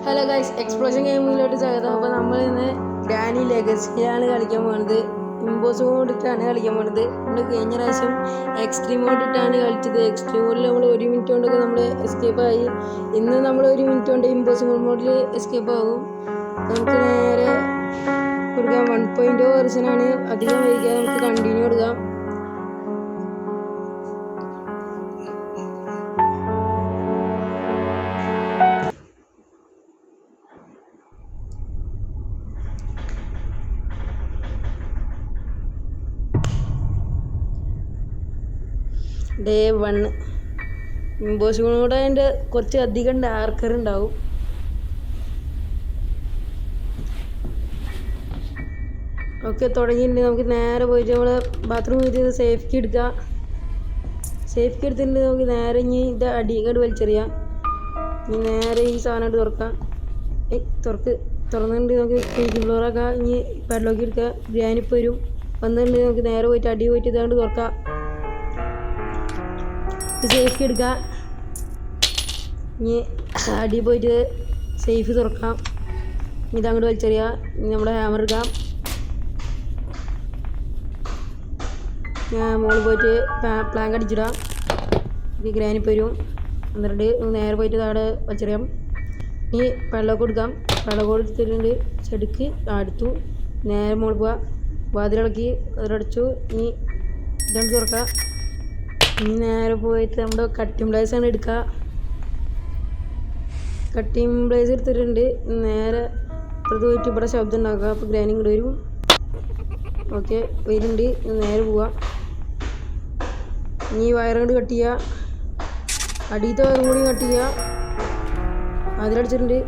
Hello guys, explosion ഗെയിമിലോട്ട് സ്വാഗതം. അപ്പോൾ നമ്മൾ ഇന്ന് ഗ്രാനി ലെഗസിയാണ് കളിക്കാൻ പോകുന്നത്. ഇമ്പോസിബിൾ മോഡിട്ടാണ് കളിക്കാൻ പോകുന്നത്. നമ്മൾ കഴിഞ്ഞ പ്രാവശ്യം എക്സ്ട്രീം മോഡിട്ടാണ് കളിച്ചത്. എക്സ്ട്രീം മോഡിൽ നമ്മൾ 1 മിനിറ്റ് കൊണ്ടൊക്കെ നമ്മൾ എസ്കേപ്പ് ആയി. ഇന്ന് നമ്മൾ 1 മിനിറ്റ് കൊണ്ട് ഇമ്പോസിബിൾ മോഡിൽ എസ്കേപ്പ് ആകും. നമുക്ക് നേരെ കൊടുക്കാം. 1.0 വെർഷനാണ്. അധികം വൈകാതെ നമുക്ക് കണ്ടിന്യൂ കൊടുക്കാം. ഡേ 1 ഇമ്പോസിബിൾ മോഡ് അതിൻ്റെ കുറച്ച് അധികം ഡാർക്കർ ഉണ്ടാവും. ഓക്കെ, തുടങ്ങിയിട്ടുണ്ട്. നമുക്ക് നേരെ പോയിട്ട് നമ്മൾ ബാത്റൂം പോയിട്ട് സേഫ്റ്റി എടുക്കാം. സേഫ്റ്റി എടുത്തിട്ടുണ്ട്. നമുക്ക് നേരെ ഇനി ഇത് അടിയിങ്ങോട്ട് വലിച്ചെറിയാം. ഇനി നേരെ ഈ സാധനം തുറക്കാം. തുറന്നിട്ടുണ്ട്. നമുക്ക് ഫ്ലോറാക്കാം. ഇനി പാഡ്ലോക്ക് എടുക്കുക. ഗ്രാനിപ്പ് വരും. വന്നിട്ടുണ്ട്. നമുക്ക് നേരെ പോയിട്ട് അടി പോയിട്ട് ഇതാണ്ട് തുറക്കാം. സേഫ്റ്റി എടുക്കുക. ഇനി അടി പോയിട്ട് സേഫ് തുറക്കാം. ഇതങ്ങോട്ട് വലിച്ചെറിയുക. ഇനി നമ്മുടെ ഹാമർ എടുക്കാം. മുകളിൽ പോയിട്ട് പ്ലാങ്ക് അടിച്ചിടാം. ഇത് ഗ്രാനിപ്പ് വരും. എന്നിട്ട് നേരെ പോയിട്ട് അവിടെ വലിച്ചെറിയാം. ഇനി വെള്ളമൊക്കെ കൊടുക്കാം. വെള്ളം കൊടുത്തിട്ടുണ്ട്. ചെടുക്ക് അടുത്തു. നേരെ മുകളിൽ പോവാം. വാതിലിളക്കി അതിലടച്ചു. ഇനി ഇതാണ് തുറക്കാം. ഇനി നേരെ പോയിട്ട് നമ്മുടെ കട്ടിംഗ് ബ്ലേസാണ് എടുക്കുക. കട്ടിംഗ് ബ്ലേസ് എടുത്തിട്ടുണ്ട്. നേരെ പുറത്ത് പോയിട്ട് ഇവിടെ ശബ്ദം ഉണ്ടാക്കുക. അപ്പോൾ ഗ്രാനി ഇങ്ങോട്ട് വരും. ഓക്കെ, വരുന്നുണ്ട്. നേരെ പോവാം. ഇനി വയറുകൊണ്ട് കട്ട് ചെയ്യുക. അടിയത്തെ വയറും കൂടി കട്ട് ചെയ്യുക. അതിലടിച്ചിട്ടുണ്ട്.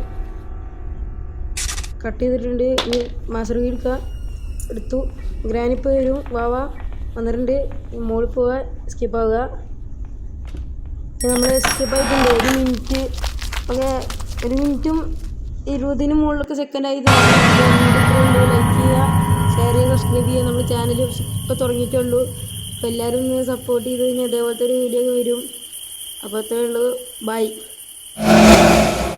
കട്ട് ചെയ്തിട്ടുണ്ട്. ഇനി മാസ്റ്റർ കീ എടുക്കുക. എടുത്തു. ഗ്രാനിപ്പ് വരും. വാവാ വന്നിട്ടുണ്ട്. മുകളിൽ പോവുക. സ്കിപ്പ് ആവുക. നമ്മൾ സ്കിപ്പ് ആയിട്ടുണ്ട്. 1 മിനിറ്റ്. ഓക്കെ, 1 മിനിറ്റും 20 മുകളിലൊക്കെ സെക്കൻഡായി. ലൈക്ക് ചെയ്യുക, ഷെയർ ചെയ്യുക, സബ്സ്ക്രൈബ് ചെയ്യുക. നമ്മുടെ ചാനൽ ഇപ്പോൾ തുടങ്ങിയിട്ടേ ഉള്ളൂ. അപ്പോൾ എല്ലാവരും ഒന്ന് സപ്പോർട്ട് ചെയ്ത് കഴിഞ്ഞാൽ ഇതേപോലത്തെ ഒരു വീഡിയോ വരും. അപ്പോൾ അത്രയേ ഉള്ളൂ. ബൈ.